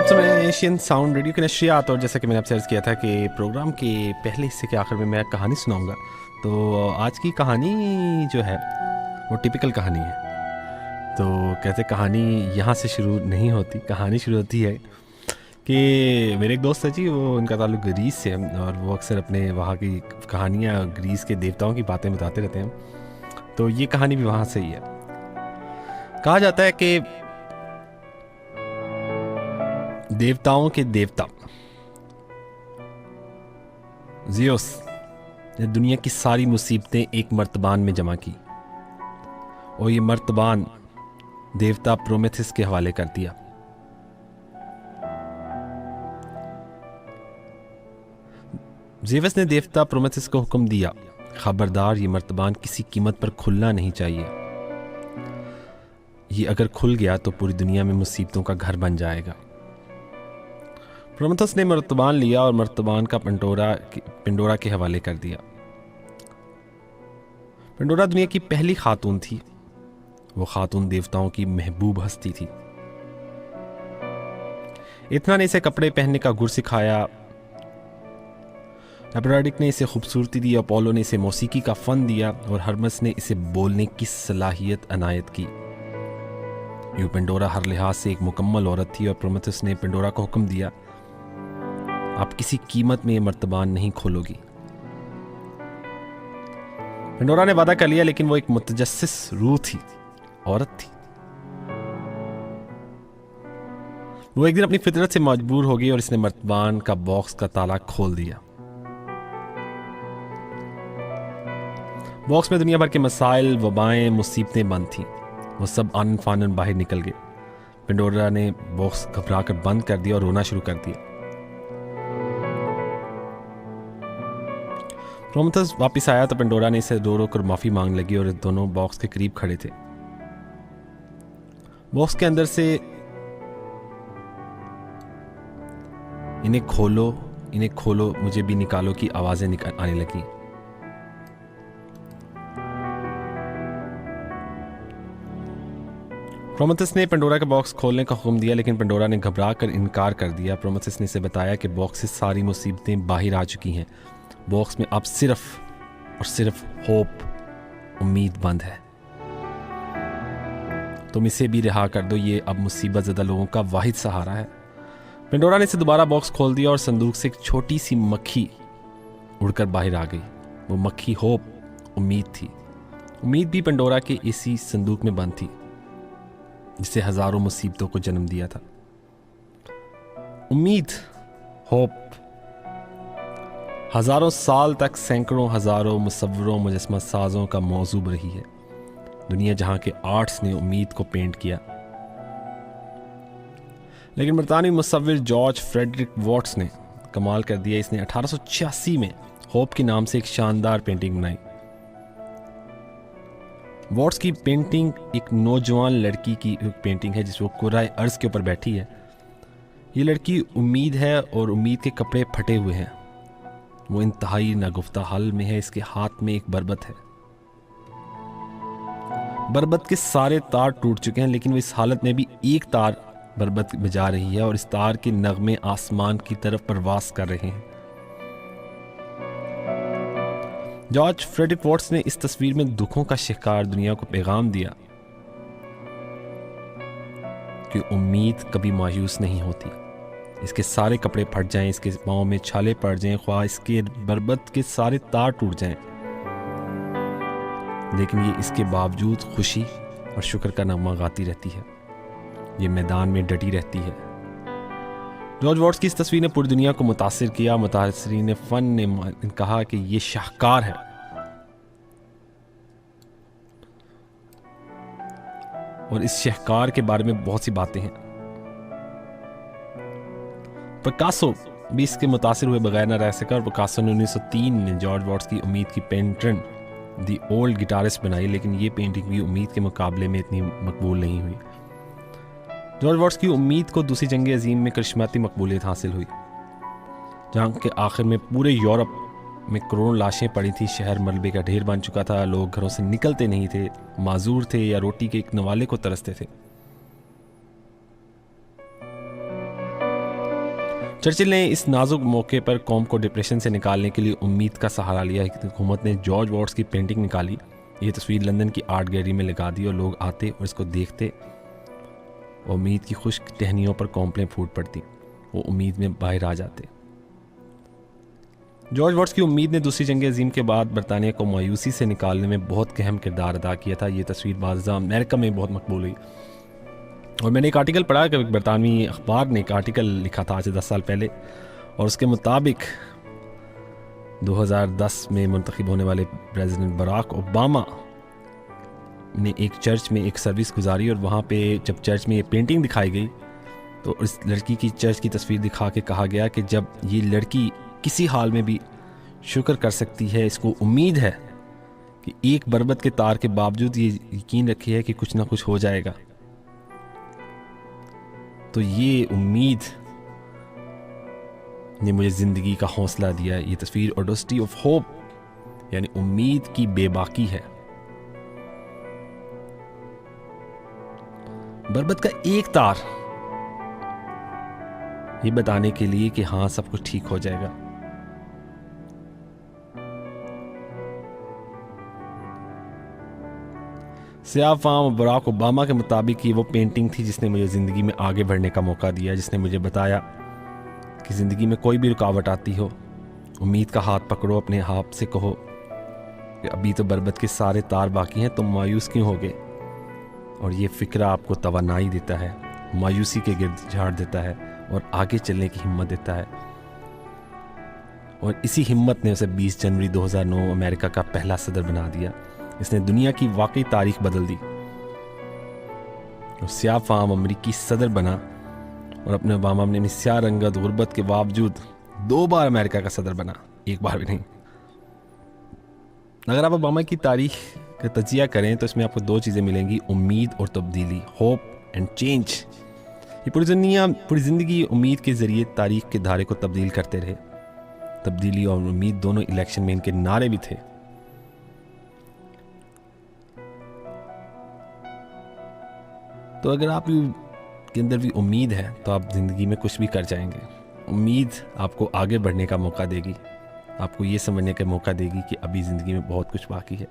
आप सुन रहे हैं एशियन साउंड रेडियो के नशरियात। और जैसा कि मैंने आपसे अर्ज़ किया था कि प्रोग्राम के पहले हिस्से के आखिर में मैं कहानी सुनाऊंगा, तो आज की कहानी जो है वो टिपिकल कहानी है। तो कहते कहानी यहाँ से शुरू नहीं होती, कहानी शुरू होती है कि मेरे एक दोस्त है जी, वो उनका ताल्लुक ग्रीस से है और वो अक्सर अपने वहाँ की कहानियाँ, ग्रीस के देवताओं की बातें बताते रहते हैं। तो ये कहानी भी वहाँ से ही है। कहा जाता है कि देवताओं के देवता ज़ियोस ने दुनिया की सारी मुसीबतें एक मर्तबान में जमा की और ये मर्तबान देवता प्रोमेथिस के हवाले कर दिया। ज़ेवस ने देवता प्रोमेथिस को हुक्म दिया, खबरदार, ये मर्तबान किसी कीमत पर खुलना नहीं चाहिए। ये अगर खुल गया तो पूरी दुनिया में मुसीबतों का घर बन जाएगा। प्रोमेथिस ने मर्तबान लिया और मर्तबान का पिंडोरा के हवाले कर दिया। पिंडोरा दुनिया की पहली खातून थी। वो खातून देवताओं की महबूब हस्ती थी। इतना ने इसे कपड़े पहनने का गुर सिखाया, एफ्रोडाइट ने इसे खूबसूरती दी, अपोलो ने इसे मौसीकी का फन दिया और हर्मस ने इसे बोलने की सलाहियत अनायत की। यूं पिंडोरा हर लिहाज से एक मुकम्मल औरत थी और प्रोमेथिस ने पिंडोरा को हुक्म दिया, आप किसी कीमत में ये मर्तबान नहीं खोलोगी। पिंडोरा ने वादा कर लिया, लेकिन वो एक मुतजस्सिस रूह थी, औरत थी। वो एक दिन अपनी फितरत से मजबूर हो गई और इसने मर्तबान का बॉक्स का ताला खोल दिया। बॉक्स में दुनिया भर के मसाइल, वबाएं, मुसीबतें बंद थीं। वो सब आनन फानन बाहर निकल गए। पिंडोरा ने बॉक्स घबरा कर बंद कर दिया और रोना शुरू कर दिया। प्रोमेथिस वापस आया तो पिंडोरा ने इसे रो रो कर माफी मांग लगी और दोनों बॉक्स के करीब खड़े थे। बॉक्स के अंदर से इन्हें खोलो, मुझे भी निकालो की आवाजें आने लगी। प्रोमेथिस ने पिंडोरा का बॉक्स खोलने का हुक्म दिया, लेकिन पिंडोरा ने घबरा कर इनकार कर दिया। प्रोमेथिस ने इसे बताया कि बॉक्स से सारी मुसीबतें बाहर आ चुकी हैं। बॉक्स में अब सिर्फ और सिर्फ होप, उम्मीद बंद है। तुम इसे भी रिहा कर दो, ये अब मुसीबत ज़दा लोगों का वाहिद सहारा है। पिंडोरा ने इसे दोबारा बॉक्स खोल दिया और संदूक से एक छोटी सी मक्खी उड़कर बाहर आ गई। वो मक्खी होप, उम्मीद थी। उम्मीद भी पिंडोरा के इसी संदूक में बंद थी जिसे हजारों मुसीबतों को जन्म दिया था। उम्मीद, होप हजारों साल तक सैकड़ों हजारों मुसव्विरों, मुजस्समा साजों का मौजूब रही है। दुनिया जहां के आर्ट्स ने उम्मीद को पेंट किया, लेकिन बरतानवी मुसव्विर जॉर्ज फ्रेडरिक वॉट्स ने कमाल कर दिया। इसने 1886 में होप के नाम से एक शानदार पेंटिंग बनाई। वॉट्स की पेंटिंग एक नौजवान लड़की की पेंटिंग है जिस वो कुराए अर्ज के ऊपर बैठी है। ये लड़की उम्मीद है और उम्मीद के कपड़े फटे हुए हैं। वो इंतहाई नागुफ्ता हाल में है। इसके हाथ में एक बरबत है। बरबत के सारे तार टूट चुके हैं, लेकिन वो इस हालत में भी एक तार बरबत बजा रही है और इस तार के नगमे आसमान की तरफ परवास कर रहे हैं। जॉर्ज फ्रेडरिक वॉट्स ने इस तस्वीर में दुखों का शिकार दुनिया को पैगाम दिया कि उम्मीद कभी मायूस नहीं होती। इसके सारे कपड़े फट जाएं, इसके पाँव में छाले पड़ जाएं, ख्वाह इसके बरबत के सारे तार टूट जाएं, लेकिन ये इसके बावजूद खुशी और शुक्र का नगमा गाती रहती है। ये मैदान में डटी रहती है। जॉर्ज वॉट्स की इस तस्वीर ने पूरी दुनिया को मुतासिर किया। मुतासिरीन फन ने कहा कि ये शाहकार है। और इस शाहकार के बारे में बहुत सी बातें हैं। पिकासो भी इसके मुतासिर हुए बगैर न रह सका और पिकासो ने 1903 में जॉर्ज वॉट्स की उम्मीद की पेंटिंग दी ओल्ड गिटारिस्ट बनाई, लेकिन ये पेंटिंग भी उम्मीद के मुकाबले में इतनी मकबूल नहीं हुई। जॉर्ज वॉट्स की उम्मीद को दूसरी जंग अजीम में करिश्माती मकबूलियत हासिल हुई, जंग के आखिर में पूरे यूरोप में करोड़ों लाशें पड़ी थी। शहर मलबे का ढेर बन चुका था। लोग घरों से निकलते नहीं थे, माजूर थे या रोटी के एक नवाले को तरसते थे। चर्चिल ने इस नाजुक मौके पर कौम को डिप्रेशन से निकालने के लिए उम्मीद का सहारा लिया। हुकूमत ने जॉर्ज वॉट्स की पेंटिंग निकाली, ये तस्वीर लंदन की आर्ट गैलरी में लगा दी और लोग आते और इसको देखते। उम्मीद की खुश्क टहनियों पर कौंपलें फूट पड़ती, वो उम्मीद में बाहर आ जाते। जॉर्ज वॉट्स की उम्मीद ने दूसरी जंग अजीम के बाद बरतानिया को मायूसी से निकालने में बहुत अहम किरदार अदा किया था। ये तस्वीर बाज़ अमेरिका में बहुत मकबूल हुई और मैंने एक आर्टिकल पढ़ा कि बरतानवी अखबार ने एक आर्टिकल लिखा था आज से 10 साल पहले, और उसके मुताबिक 2010 में मुंतखब होने वाले प्रेसिडेंट बराक ओबामा ने एक चर्च में एक सर्विस गुजारी और वहाँ पे जब चर्च में ये पेंटिंग दिखाई गई तो इस लड़की की चर्च की तस्वीर दिखा के कहा गया कि जब ये लड़की किसी हाल में भी शुक्र कर सकती है, इसको उम्मीद है कि एक बरबत के तार के बावजूद ये यकीन रखी है कि कुछ ना कुछ हो जाएगा, तो ये उम्मीद ने मुझे ज़िंदगी का हौसला दिया। ये तस्वीर ऑडेसिटी ऑफ होप यानी उम्मीद की बेबाकी है। बरबत का एक तार ये बताने के लिए कि हाँ सब कुछ ठीक हो जाएगा। सियाह फाम बराक ओबामा के मुताबिक ये वो पेंटिंग थी जिसने मुझे ज़िंदगी में आगे बढ़ने का मौका दिया, जिसने मुझे बताया कि ज़िंदगी में कोई भी रुकावट आती हो, उम्मीद का हाथ पकड़ो, अपने आप से कहो कि अभी तो बरबत के सारे तार बाकी हैं, तुम मायूस क्यों होगे। और ये फ़िक्र आपको तवानाई देता है, मायूसी के गिर्द झाड़ देता है और आगे चलने की हिम्मत देता है। और इसी हिम्मत ने उसे 20 जनवरी 2009 अमेरिका का पहला सदर बना दिया। इसने दुनिया की वाकई तारीख बदल दी और सियाह फाम अमरीकी सदर बना और अपने ओबामा ने स्याह रंगत गुर्बत के बावजूद 2 बार अमेरिका का सदर बना, एक बार भी नहीं। अगर आप ओबामा की तारीख का तजिया करें तो इसमें आपको 2 चीज़ें मिलेंगी, उम्मीद और तब्दीली, होप एंड चेंज। ये पूरी ज़िंदगी उम्मीद के ज़रिए तारीख के धारे को तब्दील करते रहे। तब्दीली और उम्मीद दोनों इलेक्शन में इनके नारे भी थे। तो अगर आप के अंदर भी उम्मीद है तो आप ज़िंदगी में कुछ भी कर जाएंगे। उम्मीद आपको आगे बढ़ने का मौका देगी, आपको ये समझने का मौका देगी कि अभी ज़िंदगी में बहुत कुछ बाकी है।